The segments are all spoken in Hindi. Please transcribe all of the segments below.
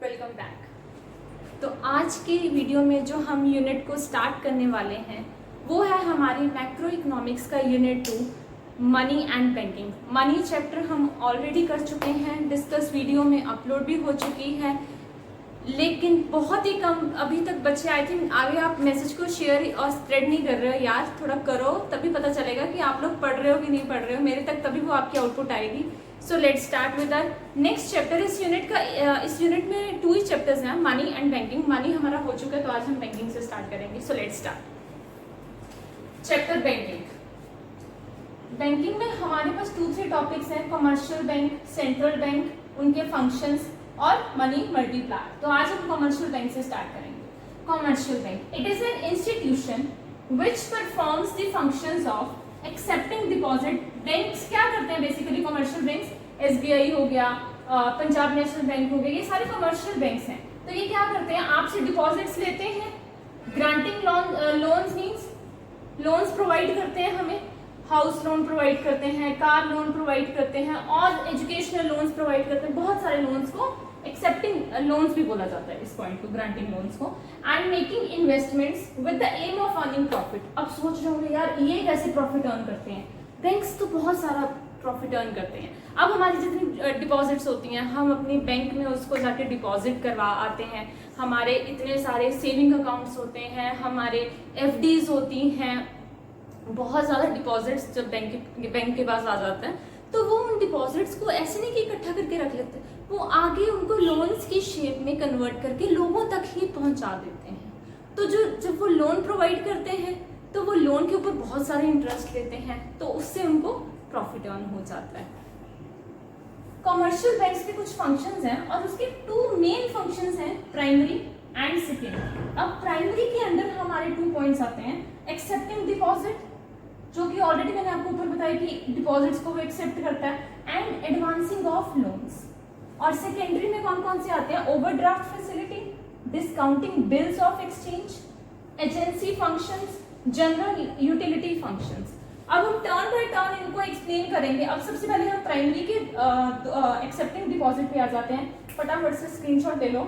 Welcome back. तो आज के वीडियो में जो हम यूनिट को स्टार्ट करने वाले हैं वो है हमारी मैक्रो इकोनॉमिक्स का unit 2 money and banking. Money chapter हम ऑलरेडी कर चुके हैं, डिस्कस वीडियो में अपलोड भी हो चुकी है, लेकिन बहुत ही कम अभी तक बच्चे आई थिंक आगे आप मैसेज को शेयर और स्प्रेड नहीं कर रहे हो। यार थोड़ा करो, तभी पता चलेगा कि आप लोग पढ़ रहे हो कि नहीं पढ़ रहे हो। मेरे तक तभी वो आपकी आउटपुट आएगी। So let's start with the next chapter. इस यूनिट में 2 ही चैप्टर्स हैं, मनी एंड बैंकिंग। मनी हमारा हो चुका है तो आज हम बैंकिंग से स्टार्ट करेंगे। So let's start chapter banking. Banking में हमारे पास 2-3 टॉपिक्स हैं, कमर्शियल बैंक, सेंट्रल बैंक, उनके फंक्शंस और मनी मल्टीप्लायर। तो आज हम कमर्शियल बैंक से स्टार्ट करेंगे। Commercial bank, it is an institution which performs the functions of accepting deposit. Banks क्या करते हैं बेसिकली? कमर्शियल बैंक्स, एसबीआई हो गया, पंजाब नेशनल बैंक हो गया, ये सारे कमर्शियल बैंक्स हैं। तो ये क्या करते हैं? आपसे डिपॉजिट्स लेते हैं, granting loans means loans provide करते हैं हमें, हाउस लोन प्रोवाइड करते हैं, कार लोन प्रोवाइड करते हैं और एजुकेशनल लोन्स प्रोवाइड करते हैं। बहुत सारे लोन्स को एक्सेप्टिंग लोन्स भी बोला जाता है इस पॉइंट को, ग्रांटिंग लोन्स को। And making investments with the aim of earning profit. अब सोच रहे होंगे यार ये कैसे प्रॉफिट अर्न करते हैं? बैंक्स तो बहुत सारा प्रॉफिट अर्न करते हैं। अब हमारी जितनी डिपॉजिट्स होती हैं हम अपनी बैंक में उसको जाके डिपॉजिट करवा आते हैं। हमारे इतने सारे सेविंग अकाउंट्स होते हैं, हमारे एफडीज होती हैं, बहुत ज़्यादा डिपॉजिट्स जब बैंक के पास आ जाते हैं तो वो उन डिपॉजिट्स को ऐसे नहीं कि इकट्ठा करके रख लेते, वो आगे उनको लोन्स की शेप में कन्वर्ट करके लोगों तक ही पहुंचा देते हैं। तो जब वो लोन प्रोवाइड करते हैं तो वो लोन के ऊपर बहुत सारे इंटरेस्ट लेते हैं, तो उससे उनको प्रॉफिट अर्न हो जाता है। कमर्शियल बैंक्स के कुछ फंक्शंस हैं और उसके 2 मेन फंक्शंस हैं, प्राइमरी एंड सेकेंडरी। अब प्राइमरी के अंदर हमारे 2 पॉइंट्स आते हैं, एक्सेप्टिंग डिपॉजिट, जो कि ऑलरेडी मैंने आपको ऊपर बताया कि डिपॉजिट्स को वो एक्सेप्ट करता है, एंड एडवांसिंग ऑफ लोन्स। और सेकेंडरी में कौन कौन से आते हैं? Overdraft facility, discounting bills of exchange, agency functions, general utility functions. अब हम टर्न बाय टर्न इनको एक्सप्लेन करेंगे। अब सबसे पहले हम प्राइमरी के एक्सेप्टिंग डिपॉजिट पे आ जाते हैं। फटाफट से स्क्रीनशॉट ले लो,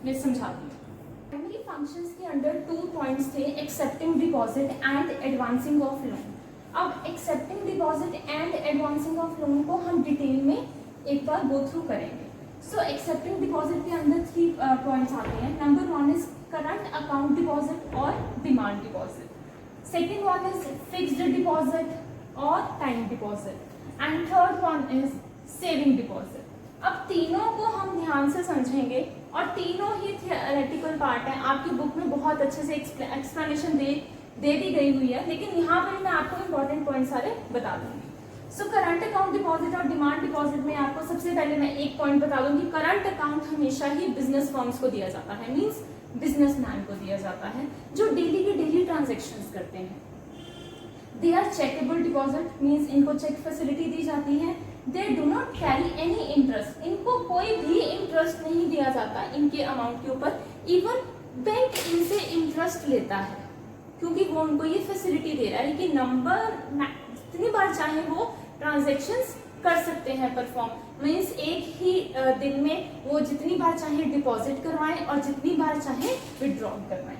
मैं समझाती हूँ। प्राइमरी फंक्शंस के अंडर 2 पॉइंट्स थे, accepting deposit and advancing of loan. अब accepting deposit and advancing of loan को हम डिटेल में एक बार गो थ्रू करेंगे। सो एक्सेप्टिंग डिपॉजिट के अंदर 3 पॉइंट्स आते हैं। Number 1 is current account deposit और demand deposit. Second one is fixed deposit और time deposit, and third one is saving deposit. अब तीनों को हम ध्यान से समझेंगे और तीनों ही थियोरेटिकल पार्ट है। आपकी बुक में बहुत अच्छे से एक्सप्लेनेशन दे दी गई हुई है, लेकिन यहाँ पर मैं आपको इंपॉर्टेंट पॉइंट सारे बता दूंगी। सो करंट अकाउंट डिपॉजिट और डिमांड डिपॉजिट में आपको सबसे पहले मैं एक पॉइंट बता दूंगी, करंट अकाउंट हमेशा ही बिजनेस फर्म्स को दिया जाता है, मीन्स बिजनेसमैन को दिया जाता है जो डेली के डेली ट्रांजेक्शन्स करते हैं। They are checkable deposit, means इनको चेक फैसिलिटी दी जाती है। They do not carry any interest, इनको कोई भी इंटरेस्ट नहीं दिया जाता इनके अमाउंट के ऊपर। इवन बैंक इनसे इंटरेस्ट लेता है क्योंकि वो उनको ये फैसिलिटी दे रहा है कि जितनी बार चाहे वो ट्रांजेक्शन्स कर सकते हैं परफॉर्म, मीन्स एक ही दिन में वो जितनी बार चाहे डिपॉजिट करवाएं और जितनी बार चाहे विड्रॉ करवाएं।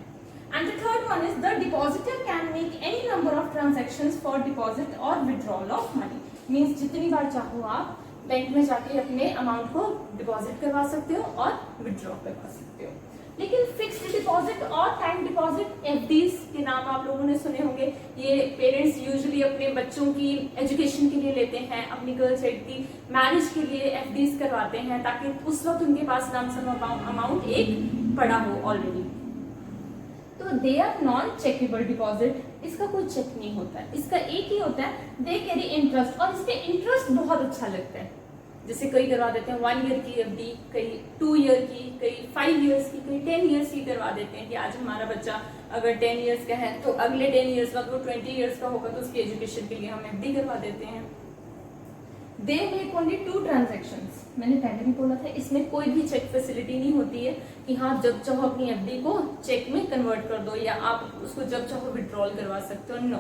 And the third one is the depositor can make any number of transactions for deposit और विड्रॉल ऑफ मनी, मीन्स जितनी बार चाहो आप बैंक में जाके अपने अमाउंट को डिपॉजिट करवा सकते हो और विड्रॉ करवा सकते हो। लेकिन फिक्स्ड डिपॉजिट और टाइम डिपॉजिट, एफडीज के नाम आप लोगों ने सुने होंगे। ये पेरेंट्स यूजुअली अपने बच्चों की एजुकेशन के लिए लेते हैं, अपनी गर्ल चाइल्ड की मैरिज के लिए एफडीज करवाते हैं ताकि उस वक्त उनके पास लमसम अमाउंट एक पड़ा हो ऑलरेडी। तो they are non checkable deposit, इसका कोई चेक नहीं होता है, इसका एक ही होता है, दे कैरी इंटरेस्ट, और इस पे इंटरेस्ट बहुत अच्छा लगता है। जैसे कई करवा देते हैं 1 ईयर की एफडी, कई 2 ईयर की, कई 5 ईयर्स की, कई 10 ईयर्स की करवा देते हैं कि आज हमारा बच्चा अगर 10 ईयर्स का है तो अगले 10 ईयर्स बाद वो 20 ईयर्स का होगा तो उसकी एजुकेशन के लिए हम एफडी करवा देते हैं। दे मेक ओनली 2 ट्रांजेक्शंस, मैंने पहले भी बोला था इसमें कोई भी चेक फैसिलिटी नहीं होती है कि हाँ जब चाहो अपनी एफडी को चेक में कन्वर्ट कर दो या आप उसको जब चाहो विड्रॉल करवा सकते हो, no.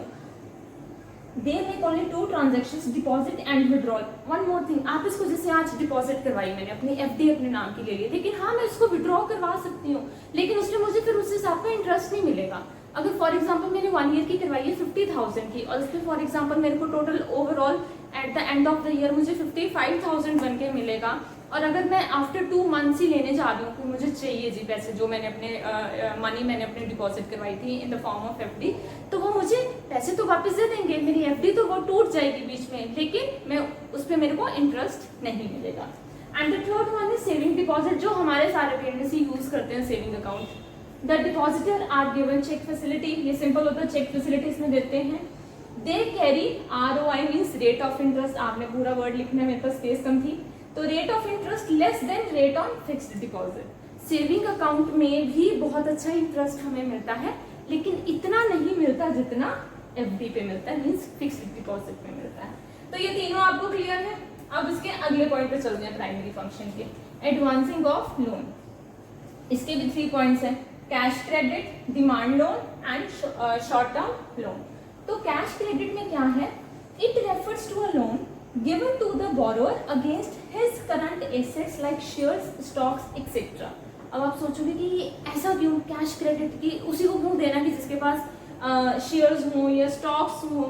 They make only 2 transactions, deposit and withdrawal. One more thing, आप इसको जैसे आज डिपॉजिट करवाई मैंने अपनी एफडी अपने नाम की ले ली, लेकिन हाँ मैं उसको विड्रॉ करवा सकती हूँ, लेकिन उसमें मुझे फिर उस हिसाब का इंटरेस्ट नहीं मिलेगा। अगर फॉर एग्जाम्पल मैंने 1 ईयर की करवाई है 50,000 की, और उसमें फॉर एग्जाम्पल मेरे को total overall at the end of the year मुझे 55,000 बन के मिलेगा, और अगर मैं आफ्टर 2 मंथ्स ही लेने जा रही हूँ कि मुझे चाहिए जी पैसे जो मैंने अपने मनी मैंने अपने डिपॉजिट करवाई थी in the form of FD, तो वो मुझे पैसे तो वापस दे देंगे, मेरी एफडी तो वो टूट जाएगी बीच में, लेकिन मैं उस पर मेरे को इंटरेस्ट नहीं मिलेगा। And the third one is saving deposit, जो हमारे सारे पेरेंट्स ही यूज करते हैं saving account. The depositor are given cheque facility, ये सिंपल होता है, चेक फैसिलिटी इसमें देते हैं। They carry ROI means rate of interest, आपने पूरा वर्ड लिखना है, मेरे पास स्पेस कम थी, तो rate of interest less than rate on fixed deposit. Saving account में भी बहुत अच्छा इंटरेस्ट हमें मिलता है, लेकिन इतना नहीं मिलता जितना एफडी पे मिलता है, मीन्स फिक्स्ड डिपॉजिट में मिलता है। तो ये तीनों आपको क्लियर है। अब इसके अगले पॉइंट पे चलते हैं, प्राइमरी फंक्शन के, एडवांसिंग ऑफ लोन। इसके भी 3 पॉइंट्स हैं, cash credit, demand loan and short term loan. तो कैश क्रेडिट में क्या है, it refers to a loan given to the borrower against his current assets like shares, stocks etcetera. अब आप सोचोगे कि ये ऐसा क्यों, कैश क्रेडिट की उसी को क्यों देना कि जिसके पास शेयर्स हों या स्टॉक्स हों,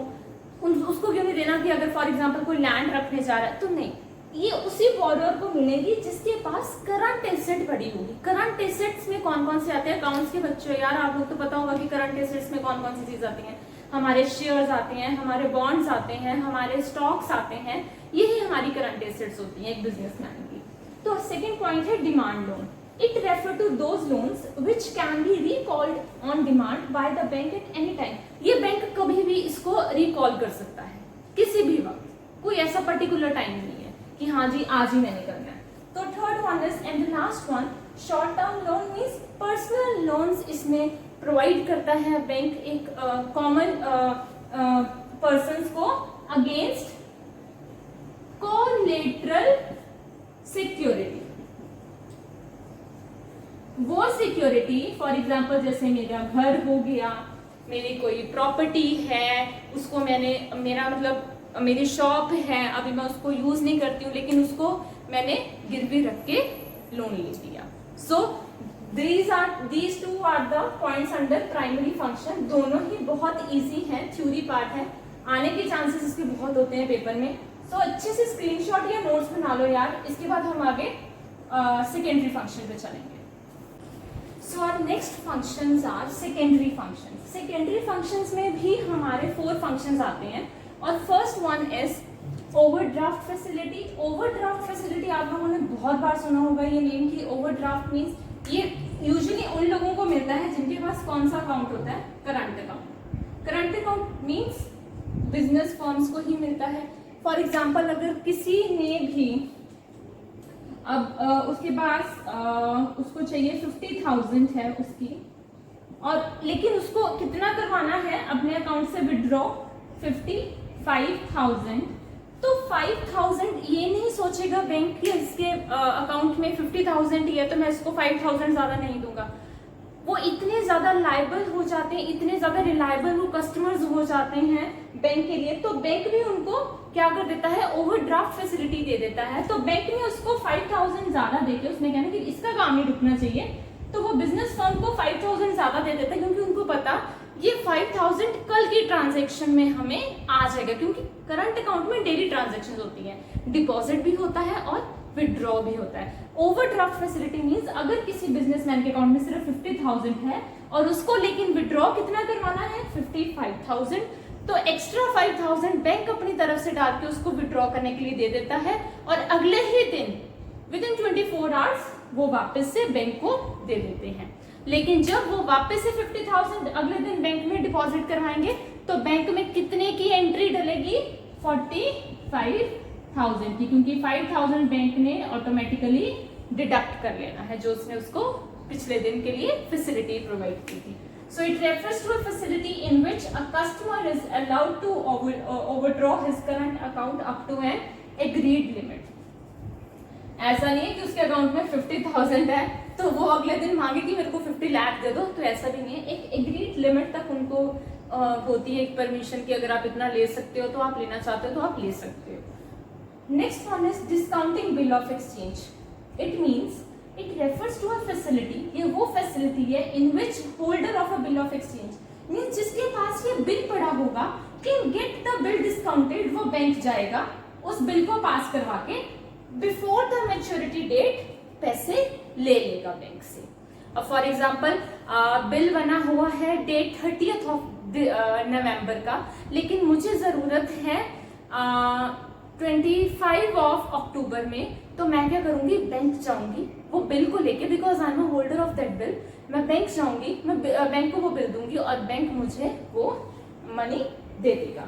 उसको क्यों नहीं देना कि अगर फॉर एग्जांपल कोई लैंड रखने जा रहा है, तो नहीं, ये उसी बोरोअर को मिलेगी जिसके पास करंट एसेट पड़ी होगी। करंट एसेट्स में कौन कौन से आते हैं, अकाउंट्स के बच्चों यार आप लोग तो पता होगा कि करंट एसेट्स में कौन कौन सी चीज आती हैं, हमारे शेयर्स आते हैं, हमारे बॉन्ड्स आते हैं, हमारे स्टॉक्स आते हैं, यही हमारी करंट एसेट्स होती हैं एक बिजनेसमैन की। तो सेकंड पॉइंट है demand loan, it refer to those loans which can be recalled on demand by the bank at any time. ये बैंक कभी भी इसको रिकॉल कर सकता है किसी भी वक्त, कोई ऐसा पर्टिकुलर टाइम नहीं है कि हाँ जी आज ही मैंने करना है। तो third one is and last one short term loan means personal loans इसमें प्रोवाइड करता है बैंक एक कॉमन पर्संस को अगेंस्ट कोलेटरल सिक्योरिटी। वो सिक्योरिटी फॉर एग्जांपल जैसे मेरा घर हो गया, मेरी कोई प्रॉपर्टी है, उसको मैंने मेरा मतलब मेरी शॉप है, अभी मैं उसको यूज नहीं करती हूँ लेकिन उसको मैंने गिरवी रख के लोन ले लिया। सो these two are the points under primary function। दोनों ही बहुत इजी हैं, थ्योरी पार्ट है, आने के चांसेस इसके बहुत होते हैं पेपर में। सो अच्छे से स्क्रीनशॉट या नोट्स बना लो यार। इसके बाद हम आगे सेकेंडरी फंक्शन पे चलेंगे। So our next functions are secondary functions. Secondary functions में भी हमारे 4 फंक्शंस आते हैं, और first one is overdraft facility. Overdraft facility आप लोगों ने बहुत बार सुना होगा ये नेम की। ओवरड्राफ्ट मीन्स ये यूजुअली उन लोगों को मिलता है जिनके पास कौन सा अकाउंट होता है, current account. Current account means business firms को ही मिलता है। फॉर एग्जाम्पल अगर किसी ने भी अब उसके पास उसको चाहिए 50,000 है उसकी, और लेकिन उसको कितना करवाना है अपने अकाउंट से विड्रॉ 55,000, तो 5,000 ये नहीं सोचेगा बैंक के इसके अकाउंट में 50,000 ही है तो मैं इसको 5,000 ज्यादा नहीं दूंगा। वो इतने ज्यादा लायबल हो जाते हैं, इतने ज्यादा रिलायबल वो कस्टमर्स हो जाते हैं बैंक के लिए, तो बैंक भी उनको क्या कर देता है, ओवरड्राफ्ट फैसिलिटी दे देता है। तो बैंक ने उसको 5,000 ज्यादा देके, उसने कहना कि इसका काम नहीं रुकना चाहिए, तो वो बिजनेस फर्म को 5,000 ज्यादा दे देता है, क्योंकि उनको पता ये 5,000 कल की ट्रांजैक्शन में हमें आ जाएगा, क्योंकि करंट अकाउंट में डेली ट्रांजैक्शंस होती है, डिपॉजिट भी होता है और विड्रॉ भी होता है। ओवरड्राफ्ट फैसिलिटी मींस अगर किसी बिजनेसमैन के अकाउंट में सिर्फ 50,000 है और उसको लेकिन विड्रॉ कितना करवाना है 55,000, तो एक्स्ट्रा 5,000 बैंक अपनी तरफ से डाल के उसको विड्रॉ करने के लिए दे देता है, और अगले ही दिन विदिन 24 आवर्स वो वापस से बैंक को दे देते हैं। लेकिन जब वो वापस से 50,000 अगले दिन बैंक में डिपॉजिट करवाएंगे तो बैंक में कितने की एंट्री डलेगी, 45,000 की, क्योंकि 5,000 बैंक ने ऑटोमेटिकली डिडक्ट कर लेना है जो उसने उसको पिछले दिन के लिए फैसिलिटी प्रोवाइड की थी। So it refers to a facility in which a customer is allowed to overdraw his current account up to an agreed limit। ऐसा नहीं है कि उसके अकाउंट में 50,000 है तो वो अगले दिन मांगे कि मेरे को 50 लाख दे दो, तो ऐसा भी नहीं है। एक एग्रीड लिमिट तक उनको होती है एक परमिशन की, अगर आप इतना ले सकते हो तो आप लेना चाहते हो तो आप ले सकते हो। Next one is discounting bill of exchange. It means it refers to a facility, ये वो फैसिलिटी है in which holder of a bill of exchange means जिसके पास ये बिल पड़ा होगा can get the bill discounted, वो बैंक जाएगा उस बिल को पास करवा के बिफोर द मैच्योरिटी डेट पैसे ले लेगा बैंक से। अब फॉर एग्जाम्पल बिल बना हुआ है डेट 30th ऑफ नवंबर का, लेकिन मुझे जरूरत है 25 ऑफ अक्टूबर में, तो मैं क्या करूंगी, बैंक जाऊंगी वो बिल को लेके, because I am a holder of that bill, मैं बैंक जाऊंगी, मैं बैंक को वो बिल दूंगी और बैंक मुझे वो मनी दे देगा।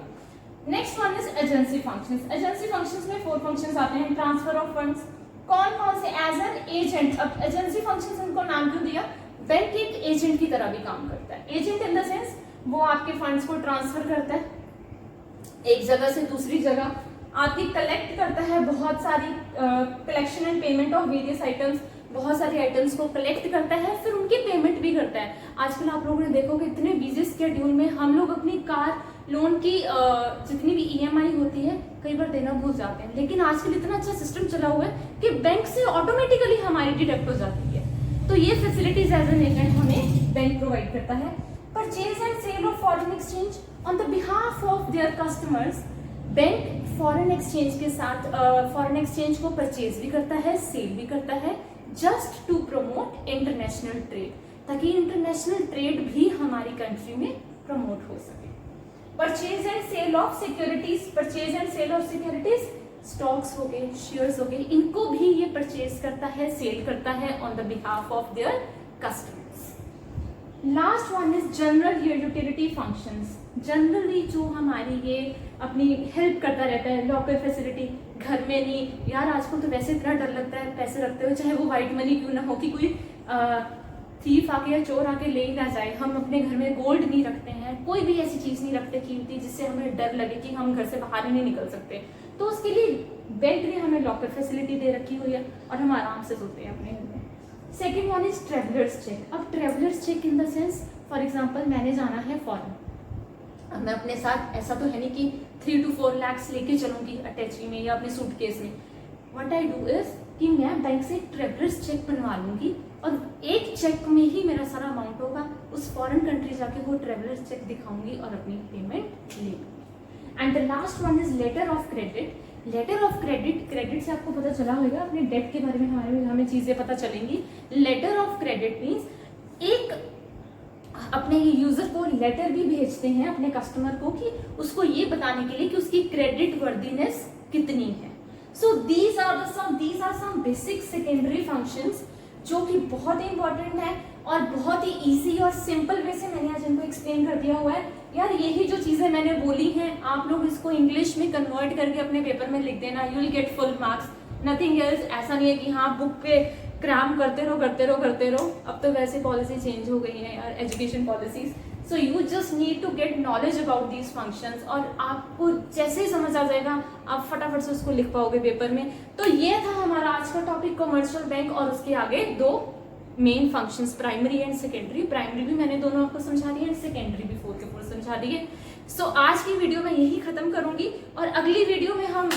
Next one is agency functions. Agency functions में 4 फंक्शंस आते हैं। ट्रांसफर ऑफ फंड्स, कौन कौन से, एज एन एजेंट। अब एजेंसी फंक्शंस इनको नाम क्यों दिया, बैंक एक एजेंट की तरह भी काम करता है। एजेंट इन द सेंस वो आपके फंड्स को ट्रांसफर करता है एक जगह से दूसरी जगह, आपकी कलेक्ट करता है बहुत सारी collection and payment of various items, बहुत सारी आइटम्स को कलेक्ट करता है, फिर उनकी पेमेंट भी करता है। आजकल आप लोगों ने देखोगे इतने बिजी स्केड्यूल में हम लोग अपनी कार लोन की जितनी भी ईएमआई होती है कई बार देना भूल जाते हैं, लेकिन आजकल इतना अच्छा सिस्टम चला हुआ है कि बैंक से ऑटोमेटिकली हमारी डिडक्ट हो जाती है। तो ये फैसिलिटीज एज एन एजेंट हमें बैंक प्रोवाइड करता है। Purchase and sale of foreign exchange on the behalf of their customers, bank foreign exchange के साथ फॉरेन एक्सचेंज को परचेज भी करता है, सेल भी करता है, just to promote international trade, ताकि इंटरनेशनल ट्रेड भी हमारी कंट्री में प्रमोट हो सके। Purchase and sale of securities, purchase and sale of securities, stocks हो गए, शेयर्स हो गए, इनको भी ये परचेज करता है, सेल करता है on the behalf of their customers. Last one is general utility functions. Generally जो हमारी ये अपनी हेल्प करता रहता है, लॉकर फैसिलिटी, घर में नहीं यार, आजकल तो वैसे इतना डर लगता है पैसे रखते हुए, चाहे वो व्हाइट मनी क्यों ना हो, कि कोई थीफ आके या चोर आके ले ही ना जाए। हम अपने घर में गोल्ड नहीं रखते हैं, कोई भी ऐसी चीज नहीं रखते कीमती जिससे हमें डर लगे कि हम घर से बाहर ही नहीं निकल सकते, तो उसके लिए बैंक ने हमें लॉकर फैसिलिटी दे रखी हुई है और हम आराम से सोते हैं अपने घर में। Second one is travellers cheque. अब travellers cheque in the sense, for example मैंने जाना है फॉरेन, अब मैं अपने साथ ऐसा तो है नहीं कि 3 to 4 lakhs लेके चलूंगी अटैची में या अपने सूटकेस में। व्हाट आई डू इज कि मैं बैंक से ट्रेवलर्स चेक बनवा लूंगी और एक चेक में ही मेरा सारा अमाउंट होगा, उस फॉरेन कंट्री जाके वो ट्रेवलर्स चेक दिखाऊंगी और अपनी पेमेंट ले लूंगी। And the last one is letter of credit. Letter of credit, credit से आपको पता चला होगा अपने डेट के बारे में हमें चीजें पता चलेंगी। लेटर ऑफ क्रेडिट मीन्स एक अपने यूजर को लेटर भी भेजते हैं अपने कस्टमर को कि उसको ये बताने के लिए कि उसकी क्रेडिट वर्दीनेस कितनी है। So these are some basic secondary functions जो कि बहुत ही इंपॉर्टेंट है और बहुत ही इजी और सिंपल वे से मैंने आज इनको एक्सप्लेन कर दिया हुआ है। यार यही जो चीजें मैंने बोली हैं आप लोग इसको इंग्लिश में कन्वर्ट करके अपने पेपर में लिख देना, you will get full marks, nothing else. ऐसा नहीं है कि हाँ बुक पे क्रैम करते रहो। अब तो वैसे पॉलिसी चेंज हो गई है यार, education policies. So you just need to get knowledge about these functions और आपको जैसे ही समझ आ जाएगा आप फटाफट से उसको लिख पाओगे पेपर में। तो ये था हमारा आज का टॉपिक कमर्शियल बैंक और उसके आगे 2 main functions, primary and secondary. Primary भी मैंने दोनों आपको समझा दिए एंड सेकेंडरी भी 4 के 4 समझा दिए। सो आज की वीडियो मैं यही खत्म करूंगी और अगली वीडियो में हम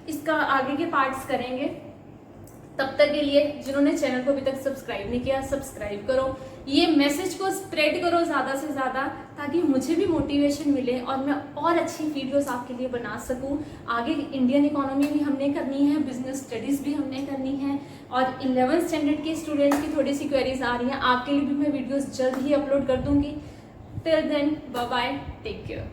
इसका आगे के पार्ट्स करेंगे। तब तक के लिए जिन्होंने चैनल को अभी तक सब्सक्राइब नहीं किया सब्सक्राइब करो, ये मैसेज को स्प्रेड करो ज़्यादा से ज़्यादा ताकि मुझे भी मोटिवेशन मिले और मैं और अच्छी वीडियोस आपके लिए बना सकूं। आगे इंडियन इकोनॉमी भी हमने करनी है, बिजनेस स्टडीज़ भी हमने करनी है और 11th स्टैंडर्ड के स्टूडेंट्स की थोड़ी सी क्वेरीज आ रही हैं, आपके लिए भी मैं वीडियोज़ जल्द ही अपलोड कर दूंगी। Till then bye bye, take care.